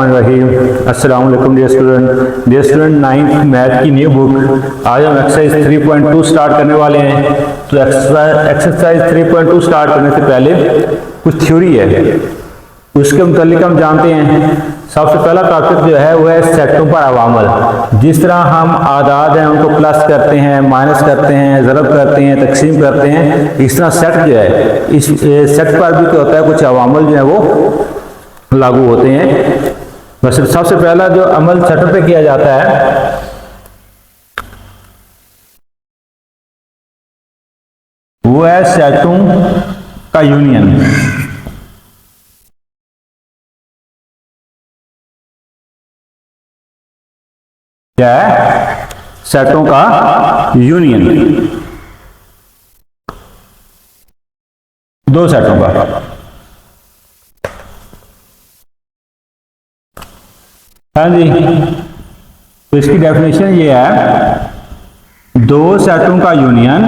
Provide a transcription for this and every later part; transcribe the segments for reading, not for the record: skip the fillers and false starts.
बिस्मिल्लाहिर्रहमानिर्रहीम। अस्सलाम वालेकुम डियर स्टूडेंट 9th मैथ की न्यू बुक। आज हम एक्सरसाइज 3.2 स्टार्ट करने वाले हैं। तो एक्सरसाइज 3.2 स्टार्ट करने से पहले कुछ थ्योरी है, उसके मुतालिक हम जानते हैं। सबसे पहला टॉपिक जो है वो है सेटों पर अवामल। जिस तरह हम आदाद हैं उनको प्लस करते हैं, माइनस करते हैं, ज़रब करते हैं, तकसीम करते हैं, इस तरह सेट जो है, इस सेट पर भी क्या होता है, कुछ अवामल जो है वो लागू होते हैं। बस सबसे पहला जो अमल सेटों पे किया जाता है वो है सेटों का यूनियन। क्या है? सेटों का यूनियन, दो सेटों का। हाँ जी, तो इसकी डेफिनेशन ये है, दो सेटों का यूनियन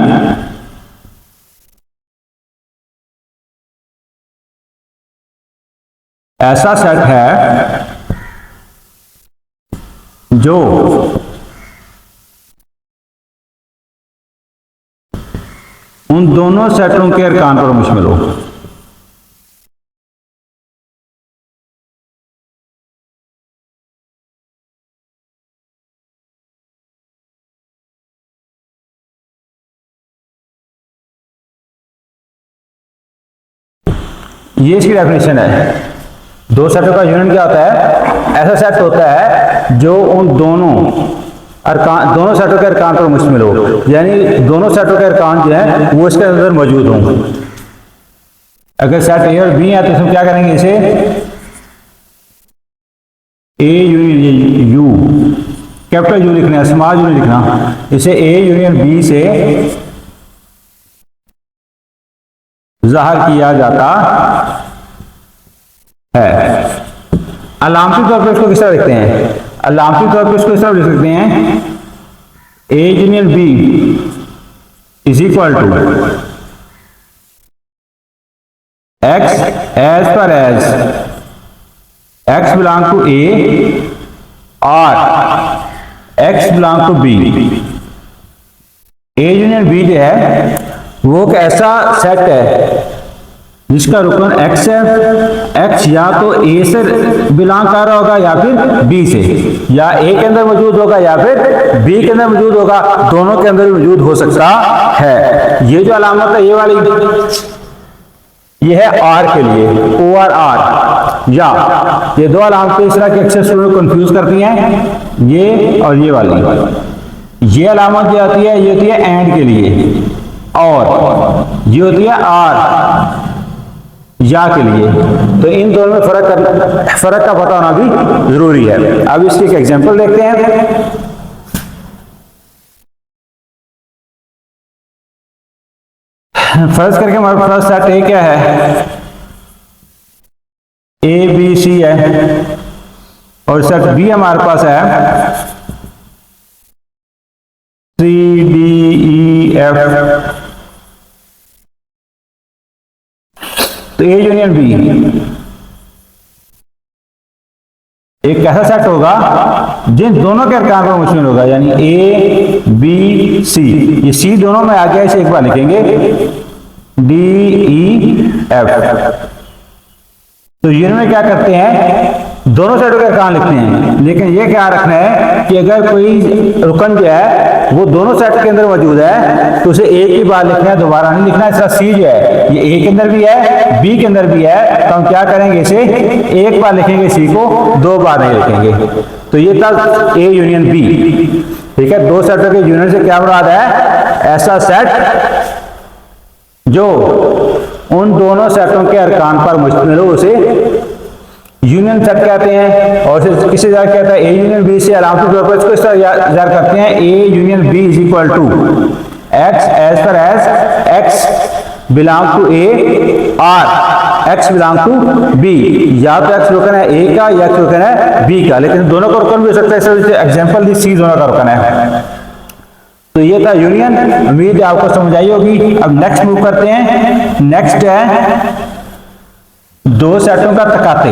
ऐसा सेट है जो उन दोनों सेटों के अरकान पर मुश्तमिल हो। ये इसकी डेफिनेशन है। दो सेटों का यूनियन क्या होता है? ऐसा सेट होता है जो उन दोनों सेटों के अरकान पर मुश्तमिल हो, यानी दोनों सेटों के अरकान जो है वो इसके अंदर मौजूद हों। अगर सेट ए और बी है तो इसमें क्या करेंगे, इसे A union you, capital you लिखना है, स्मॉल यू नहीं लिखना। इसे ए यूनियन बी से ज़ाहिर किया जाता है। अलामती तौर पर इसको किस तरह लिखते हैं? अलामती तौर पर इसको इस तरह लिख सकते हैं, A union B is equal to X as per as x belong to A और X belong to B. A union B जो है वो एक ऐसा सेट है जिसका रुकन एक्स है। एक्स या तो ए से बिलोंग कर रहा होगा या फिर बी से, या ए के अंदर मौजूद होगा या फिर बी के अंदर मौजूद होगा, दोनों के अंदर मौजूद हो सकता है। ये जो अलामत है ये वाली, ये है आर के लिए, ओ आर आर, या ये दो अलामतें इस तरह के अक्सर स्टूडेंट कंफ्यूज करती हैं, ये और ये वाली। ये अलामत जो आती है ये होती है एंड के लिए, और ये होती है आर या के लिए। तो इन दोनों में फर्क का पता होना भी जरूरी है। अब इसकी एक एग्जांपल देखते हैं। फर्ज करके हमारे पास सेट ए क्या है, ए बी सी है, और सेट बी हमारे पास है सी डी ई एफ। तो ए यूनियन बी एक ऐसा सेट होगा जिन दोनों के अरकान पर मुश्तमिल होगा, यानी ए बी सी। ये सी दोनों में आ गया, इसे एक बार लिखेंगे डी ई एफ। तो यूनियन में क्या करते हैं, दोनों सेटों के अरकान लिखते हैं, लेकिन ये क्या रखना है कि अगर कोई रुकन जो है वो दोनों सेट के अंदर मौजूद है तो उसे एक ही बार लिखना है, दोबारा नहीं लिखना है। इसका सी जो है ये ए के अंदर भी है, बी के अंदर भी है, तो हम क्या करेंगे, इसे एक बार लिखेंगे, सी को दो बार नहीं लिखेंगे। तो ये था ए यूनियन बी। ठीक है, दो सेटों के यूनियन से क्या मुराद है? ऐसा सेट जो उन दोनों सेटों के अरकान पर मुश्तमिल हो, उसे यूनियन सेट कहते हैं। और किसे ज़ाहिर कहता है? ए यूनियन बी से अलामती तौर पर इसको इस तरह ज़ाहिर करते हैं, A union B is equal to X as per as x belong to A और एक्स बिलोंग टू बी। या तो एक्स रुकन है ए का या एक्स रुकन है बी का, लेकिन दोनों का रुकन भी हो सकता है। जैसे एग्जाम्पल दी, सी दोनों का रुकन है। तो ये था यूनियन। उम्मीद है आपको समझ आई होगी। अब नेक्स्ट मूव करते हैं। नेक्स्ट है दो सेटों का तकाते।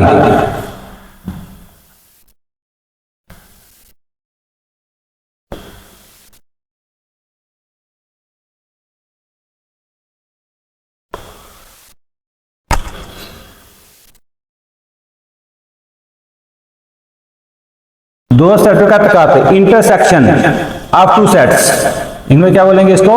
दो सेटों का तकाते, इंटरसेक्शन ऑफ टू सेट्स, इनमें क्या बोलेंगे इसको?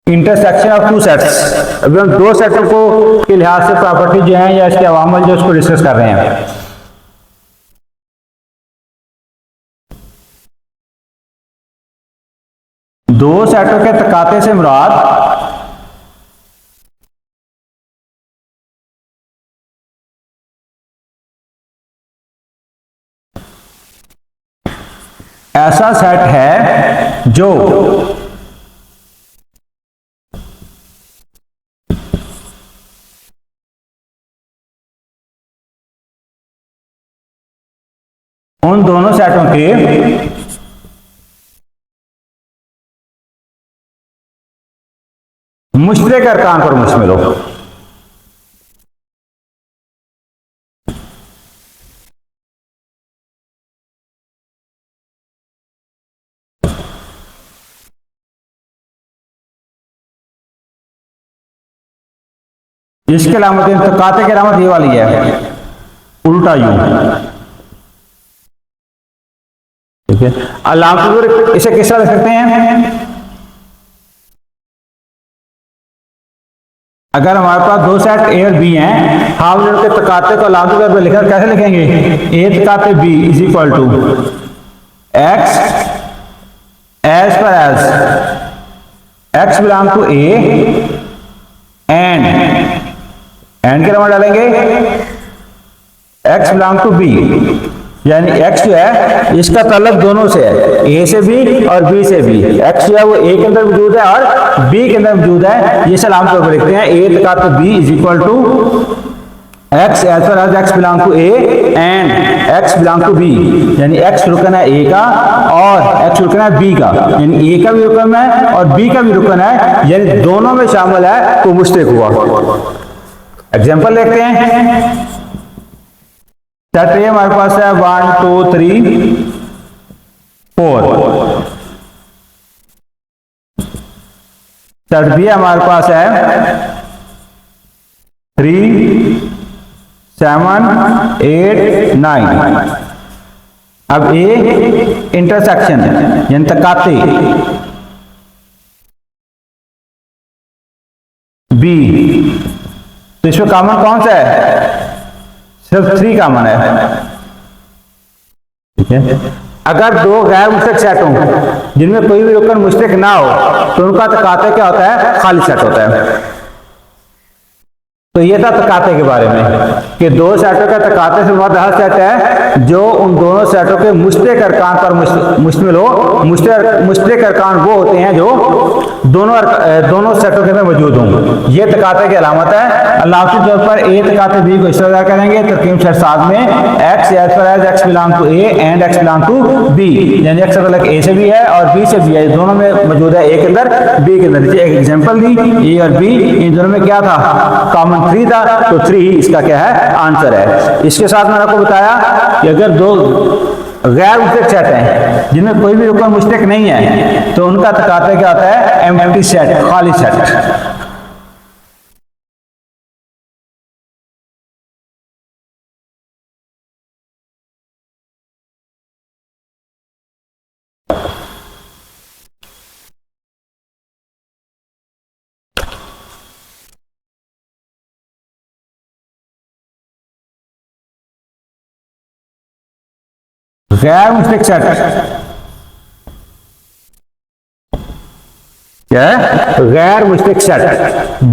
Intersection of two sets. अभी हम दो सेटों को के लिहाज से प्रॉपर्टी जो है या इसके अवामल जो उसको डिस्कस कर रहे हैं। दो सेटों के तकाते से मुराद ऐसा सेट है जो उन दोनों सेटों के मुश्तरक अरकान पर मुश्तमिल हो। इसके अलामत तकाते की अलामत ये वाली है, उल्टा यूं, ठीक है। अलामत इसे किस तरह लिख सकते हैं? अगर हमारे पास दो सेट ए और बी हैं, हम उनके तकाते को अलामती तौर पर लिखा, कैसे लिखेंगे? ए तकाते B is equal to X as per as x belong to A and के नंबर डालेंगे एक्स बिलोंग टू बी, यानी एक्स जो है इसका ताल्लुक दोनों से है, ए से भी और बी से भी। एक्स जो है वो ए के अंदर मौजूद है और बी के अंदर मौजूद है। ये सलाम तौर पर लिखते हैं ए तकाते B is equal to X as per as x belong to A and x belong to B, यानी एक्स रुकन है ए का और एक्स रुकन है बी का, यानी ए का भी रुकन है और बी का भी रुकन है, यानी दोनों में शामिल है तो मुश्तरक हुआ। एग्जाम्पल देखते हैं। सेट ए हमारे पास है 1 2 3 4। सेट बी हमारे पास है 3 7 8 9। अब ए इंटरसेक्शन यानी तकाते, बी तो इसमें कॉमन कौन सा है? सिर्फ 3 कॉमन है, ठीक है। अगर दो गैर मुश्तरक सेट हों जिनमें कोई भी रुकन मुश्तरक ना हो तो उनका तकाते क्या होता है? खाली सेट होता है। तो ये था तकाते के बारे में कि दो सेटों का तकाते से मुराद हर सेट है जो उन दोनों सेटों के मुश्तरक अरकान पर मुश्तमिल हो। मुश्तरक अरकान वो होते हैं जो दोनों सेटों के अंदर मौजूद हों। ये तकाते की अलामत है। अलामती तौर पर ए तकाते बी को इस तरह करेंगे तरकीब सेट साथ में x as per as x belong to A and x belong to B, यानी एक्स अलग ए से भी है और बी से भी है, दोनों में मौजूद है, ए के अंदर बी के अंदर। एक एग्जाम्पल दी, ए और बी इन दोनों में क्या था? कॉमन 3 था, तो 3 ही इसका क्या है? आंसर है। इसके साथ मैंने आपको बताया कि अगर दो गैर मुश्तरक सेट हैं जिनमें कोई भी रुकन मुश्तरक नहीं है तो उनका तकाते क्या होता है? एम्प्टी सेट, खाली सेट। गैर मुश्तरक सेट क्या है? गैर मुश्तरक सेट,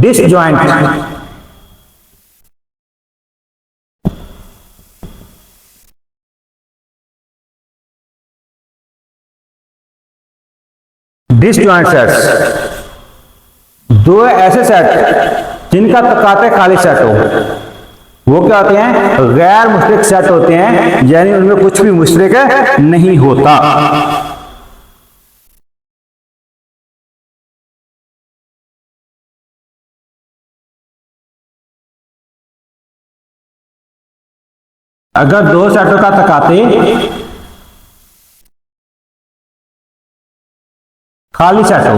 डिसजॉइंट। डिसजॉइंट सेट्स दो ऐसे सेट जिनका तकाते खाली सेट हो, वो क्या होते हैं? गैर मुश्तरक सेट होते हैं, यानी उनमें कुछ भी मुश्तरक नहीं होता। अगर दो सेटों का तकाते खाली सेट हो।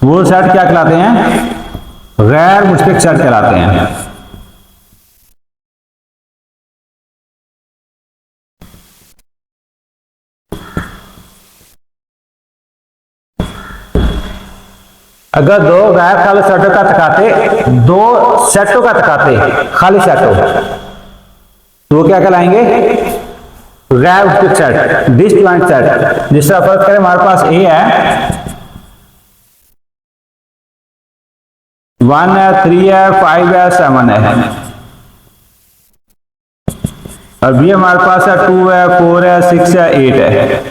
वो सेट क्या कहलाते हैं? गैर मुश्तरक सेट कहलाते हैं। अगर दो गैर खाली सेटों का तकाते, दो सेटों का तकाते खाली सेट हो, तो वो क्या कहलाएंगे? गैर मुश्तरक सेट, डिसजॉइंट सेट। जिस तरह फर्ज करें हमारे पास ए है, 1 है, 3 है, 5 है, 7 है, और बी हमारे पास है 2 है, 4 है, 6 है, 8 है।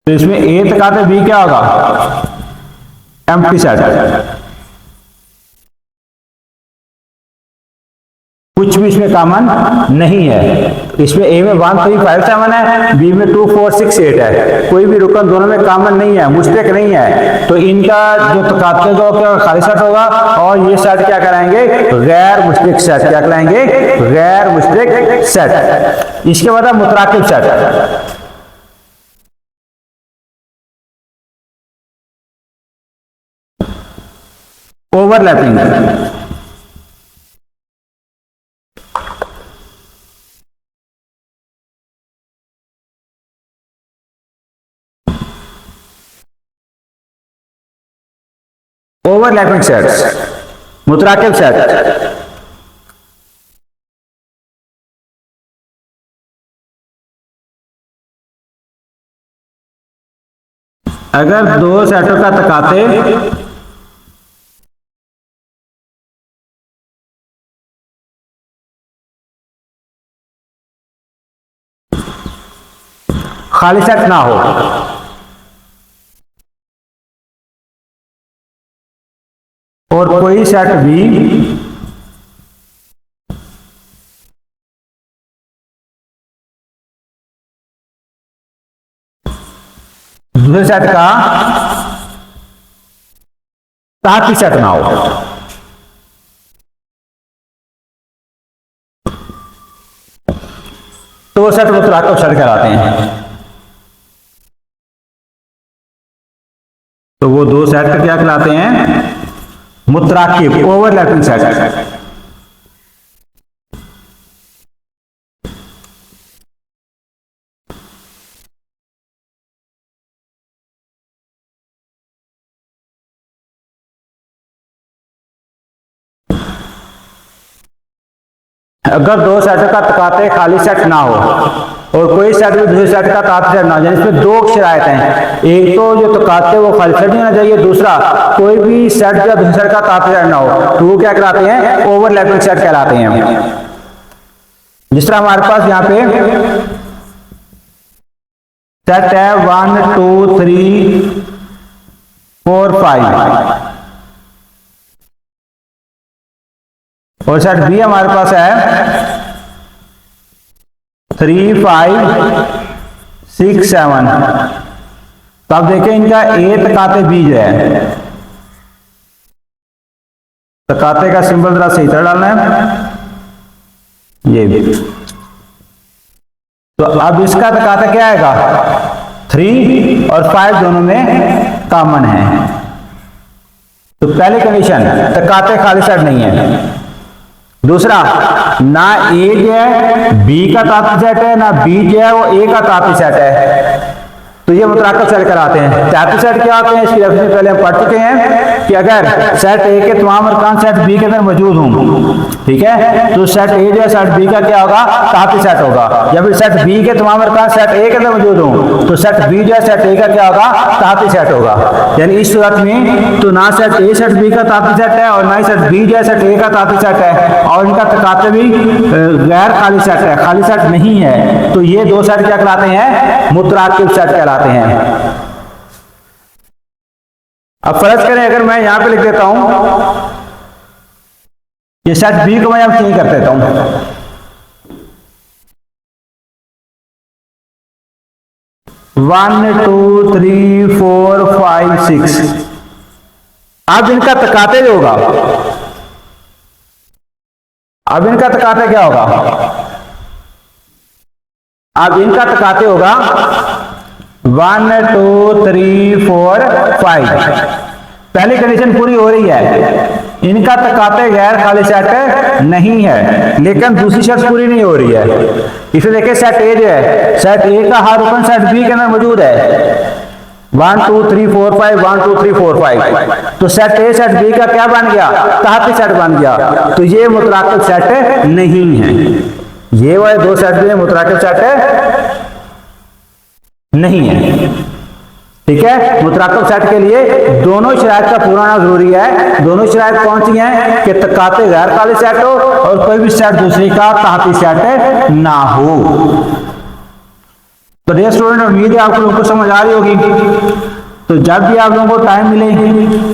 तो इसमें ए तकाते बी क्या होगा? Empty set. कुछ भी इसमें कॉमन नहीं है। इसमें ए में 1 3 5 7 है, बी में 2 4 6 8 है। कोई भी रुकन दोनों में कॉमन नहीं है, मुश्तरक नहीं है। तो इनका जो तकाते का क्या खाली सेट होगा, और ये सेट क्या कराएंगे? गैर मुश्तरक सेट। क्या कराएंगे? गैर मुश्तरक सेट। इसके बाद मुतराकिब सेट। ओवरलैपिंग, ओवरलैपिंग सेट्स, मुतराकिब सेट। अगर दो सेटों का तकाते खाली सेट ना हो, और कोई सेट भी दूसरे सेट का ताती सेट ना हो, तो वो सेट मुतराकिब सेट कहलाते हैं। तो वो दो सेट क्या कहलाते हैं? मुतराकिब, ओवरलैपिंग सेट। अगर दो सेटों का तकाते खाली सेट ना हो, और कोई सेट भी दूसरे सेट का ताती सेट ना हो, यानी इसमें दो शराइत हैं। एक तो जो तकाते वो खाली सेट नहीं होना चाहिए, दूसरा कोई भी सेट जो दूसरे सेट का ताती सेट ना हो, तो वो क्या कहलाते हैं? ओवरलैपिंग सेट कहलाते हैं। जिस तरह हमारे पास यहाँ पे सेट है 1 2 3 4 5, और सेट बी हमारे पास है 3 5 6 7। तो आप देखें इनका ए तकाते बी जो है, तकाते का सिंबल जरा सही तरह डालना है, ये भी। तो अब इसका तकाता क्या आएगा? 3 और 5 दोनों में कॉमन है। तो पहली कंडीशन, तकाते खाली सेट नहीं है। दूसरा, ना ए जो है बी का ताती सेट है, ना बी जो है वो ए का ताती सेट है, तो ये मुतराकिब सेट कराते हैं। ताती सेट क्या होते हैं? इसकी डेफिनेशन पहले हम पढ़ चुके हैं कि अगर सेट ए के तमाम अरकान सेट बी के अंदर मौजूद हों, ठीक है, तो सेट ए जो है सेट बी का क्या होगा? ताती सेट होगा। या फिर सेट बी के तमाम अरकान सेट ए के अंदर मौजूद हों, तो सेट बी जो है सेट ए का क्या होगा? ताती सेट होगा। यानी इस सूरत में तो ना सेट ए सेट बी का ताती सेट है, और ना ही सेट बी जो है सेट ए का ताती सेट है, और इनका तकाते भी गैर खाली सेट है, खाली सेट नहीं है। तो ये दो सेट क्या कहलाते हैं? मुतराकिब सेट कहलाते हैं। अब फर्ज करें अगर मैं यहां पे लिख देता हूं, ये सेट बी को मैं अब चेंज कर देता हूं, वन 2 3 4 5 6, अब इनका तकाते जो होगा, अब इनका तकाते क्या होगा, अब इनका तकाते होगा 1 2 3 4 5। पहली कंडीशन पूरी हो रही है, इनका तकाते गैर खाली सेट नहीं है, लेकिन दूसरी शर्त पूरी नहीं हो रही है। इसे देखिए सेट ए जो है, सेट ए का हर रुकन सेट बी के अंदर मौजूद है। 1 2 3 4 5 1 2 3 4 5, तो सेट ए सेट बी का क्या बन गया, तहती सेट बन गया। तो ये मुतराकिब सेट नहीं है, ये वाले दो सेट भी मुतराकिब सेट नहीं है। ठीक है, मुतराकिब सेट के लिए दोनों शराइत का पूरा होना जरूरी है। दोनों शराइत कौन सी हैं कि तकाते गैर खाली सेट हो और कोई भी सेट दूसरे का तहती सेट ना हो। तो डियर स्टूडेंट, उम्मीद है आप लोगों को समझ आ रही होगी। तो जब भी आप लोगों को टाइम मिले,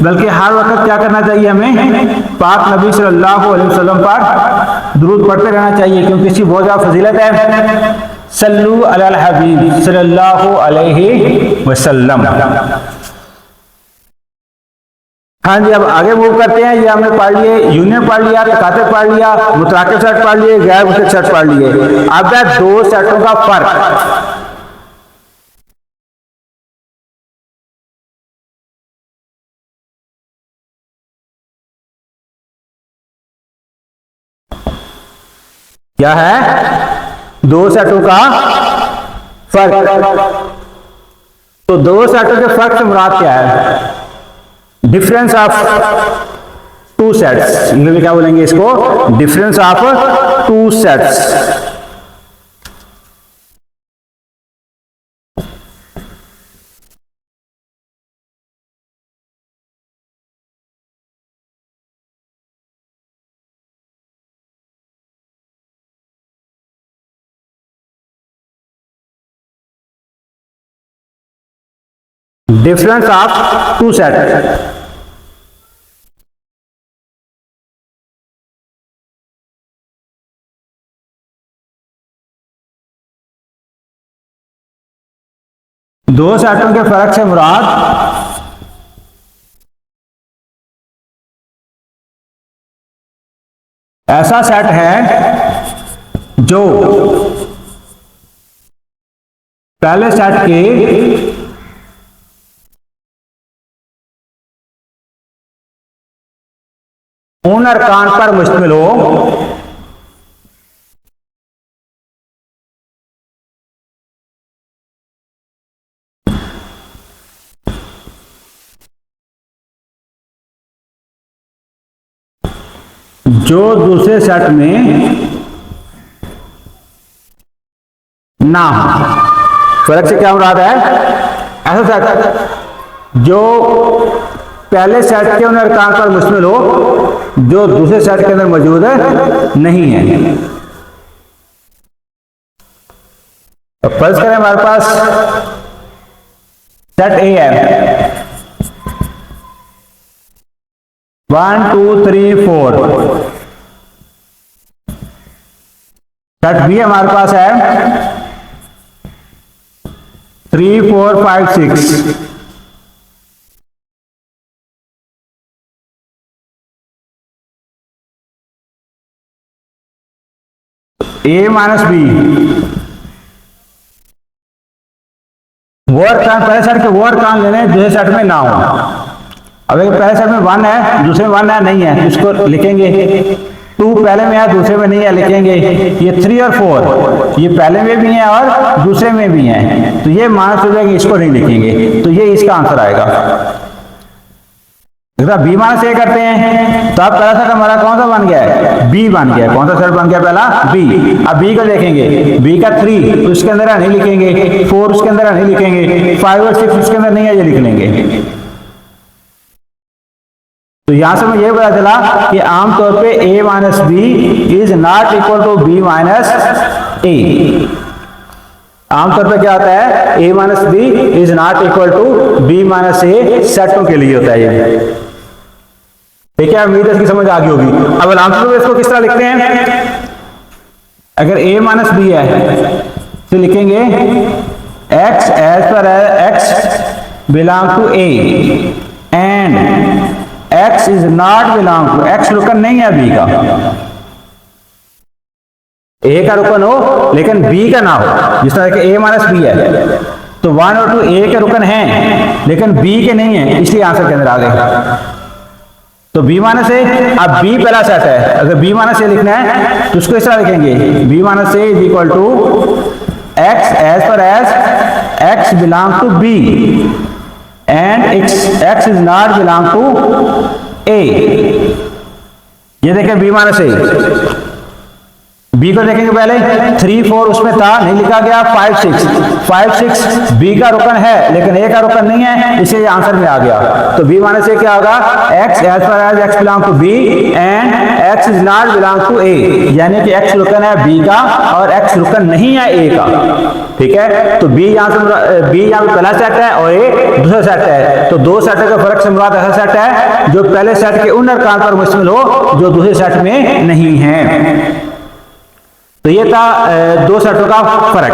बल्कि हर वक्त क्या करना चाहिए, हमें पाक नबी सल्लल्लाहु अलैहि वसल्लम पर दुरूद पढ़ते रहना चाहिए, क्योंकि इसकी बहुत ज़्यादा फजीलत है। सल्लू अलल हबीब सल्लल्लाहु अलैहि वसल्लम। हाँ जी, अब आगे मूव करते हैं। ये हमने पढ़ लिए, यूनियन पढ़ लिया, तकाते पढ़ लिया, मुतराकिब सेट पढ़ लिए, गैर मुतराकिब सेट पढ़ लिए। अब है दो सेटों का फर्क। क्या है, दो सेटों का फर्क। तो दो सेटों के फर्क से मुराद क्या है, difference of two sets. English में क्या बोलेंगे इसको, difference of two sets. Difference of two set. दो सेटों के फर्क से मुराद ऐसा सेट है जो पहले सेट के उन अरकान पर मुश्तमिल हो जो दूसरे सेट में ना हो। फर्क से क्या मुराद है, ऐसा सेट जो पहले सेट के उन अरकान पर मुश्तमिल हो जो दूसरे सेट के अंदर मौजूद है नहीं है। तो फर्ज करें हमारे पास सेट ए है, 1 2 3 4। सेट बी हमारे पास है 3 4 5 6। ए माइनस बी, वो अरकान पहले सेट के वो अरकान लेने दूसरे सेट में ना हो। अब अगर पहले सेट में 1 है दूसरे में 1 है नहीं है, तो इसको लिखेंगे 2 पहले में है दूसरे में नहीं है, लिखेंगे ये 3 और 4 ये पहले में भी है और दूसरे में भी है, तो ये माइनस हो जाएगा, इसको नहीं लिखेंगे, तो ये इसका आंसर आएगा। अगर बी माइनस ए करते हैं तो अब पहला सेट हमारा कौन सा बन गया है, बी बन गया। कौन सा सेट बन गया पहला, बी। अब बी का देखेंगे, बी का 3 तो इसके अंदर है नहीं लिखेंगे, 4 उसके अंदर है नहीं लिखेंगे, 5 और 6 उसके अंदर नहीं है, ये लिख लेंगे। तो यहां से हमें यह पता चला कि आमतौर पे a minus B is not equal to B minus A. आमतौर पे क्या होता है, a minus B is not equal to B minus A, सेटों के लिए होता है ये। ठीक है, उम्मीद है इसकी समझ आ गई होगी। अब आमतौर पे इसको किस तरह लिखते हैं, अगर a माइनस बी है तो लिखेंगे x एज पर x belong to a and x is not belong to, x रुकन नहीं है बी का, ए का रुकन हो लेकिन बी का ना हो, जिस तरह के a माइनस बी है, तो 1 और 2 ए के रुकन हैं लेकिन बी के नहीं है, इसलिए आंसर के अंदर आ गए। तो बी माइनस ए, अब बी पहला सेट है, अगर बी माइनस ए लिखना है तो उसको इस तरह लिखेंगे, B minus A is equal to X as per as x belong to B and X is not belong to A. ये देखें बी माइनस ए, बी को देखेंगे पहले 3 4 उसमें था नहीं लिखा गया, 5 6 बी का रुकन है लेकिन ए का रुकन नहीं है, इसलिए आंसर में आ गया। तो बी माइनस ए क्या होगा, X as per as x belong to B and X is not belong to A, यानी कि एक्स रुकन है बी का और एक्स रुकन नहीं है ए का। ठीक है, तो बी यहाँ पे पहला सेट है और ए दूसरा सेट है, तो दो सेट का फर्क से मुराद ऐसा सेट है जो पहले सेट के उन अरकान पर मुश्तमिल हो जो दूसरे सेट में नहीं है। तो ये था दो सेटों का फर्क।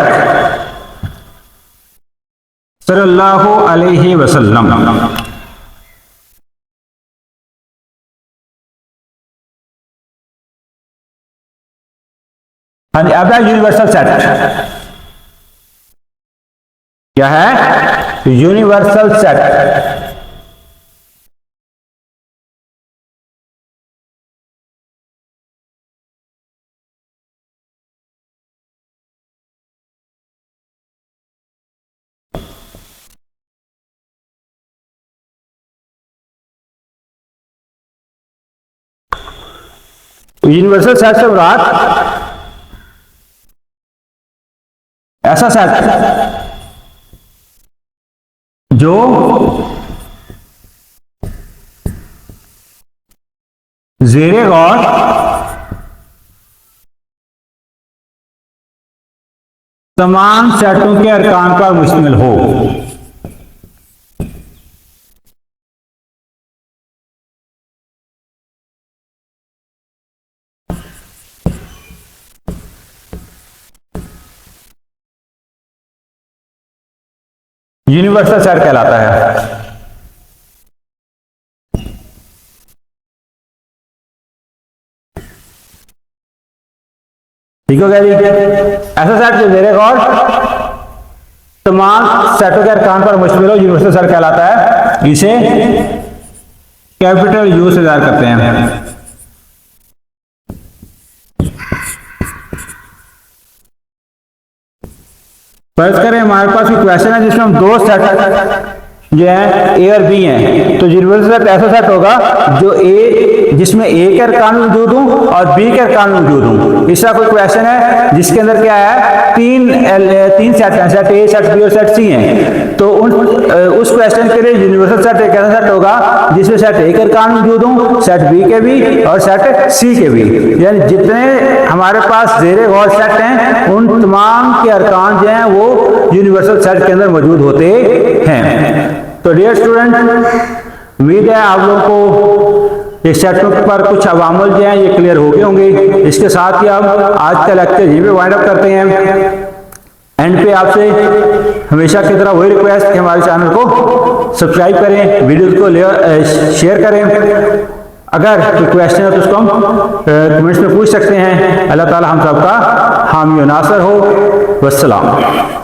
सल्लल्लाहु अलैहि वसल्लम। हाँ जी, अब है यूनिवर्सल सेट। क्या है यूनिवर्सल सेट? यूनिवर्सल सेट से मुराद ऐसा सेट जो ज़ेरे गौर तमाम सेटों के अरकान पर मुश्तमिल हो। यूनिवर्सल सेट कहलाता है। ठीक हो गया जी। ऐसा सेट जो ज़ेरे गौर तमाम सेटों के अरकान पर मुश्तमिल हो, यूनिवर्सल सेट कहलाता है। इसे कैपिटल यू से ज़ाहिर करते हैं। फर्ज करें हमारे पास कोई क्वेश्चन है जिसमें हम दो सेट जो है ए और बी हैं, तो यूनिवर्सल सेट ऐसा सेट होगा जो जिसमें ए के अरकान मौजूद हों और बी के अरकान मौजूद हों। इस तरह कोई क्वेश्चन है जिसके अंदर क्या है, तीन सेट हैं, सेट ए, सेट बी और सेट सी हैं, तो उस क्वेश्चन के लिए यूनिवर्सल सेट एक ऐसा सेट होगा जिसमें सेट ए के अरकान मौजूद हों, सेट बी के भी और सेट सी के भी, यानी जितने हमारे पास ज़ेरे गौर सेट हैं उन तमाम के अरकान जो हैं वो यूनिवर्सल सेट के अंदर मौजूद होते हैं। तो डियर स्टूडेंट, उम्मीद है आप लोगों को इस सेटों पर कुछ अवामल जो हैं ये क्लियर हो गए होंगे। इसके साथ ही हम आज का लेक्चर यहीं पे वाइंड अप करते हैं। एंड पे आपसे हमेशा की तरह वही रिक्वेस्ट कि हमारे चैनल को सब्सक्राइब करें, वीडियोस को शेयर करें। अगर कोई क्वेश्चन है तो उसको हम कमेंट्स में पूछ सकते हैं। अल्लाह ताला हम सबका हामी और नासर हो। वस्सलाम।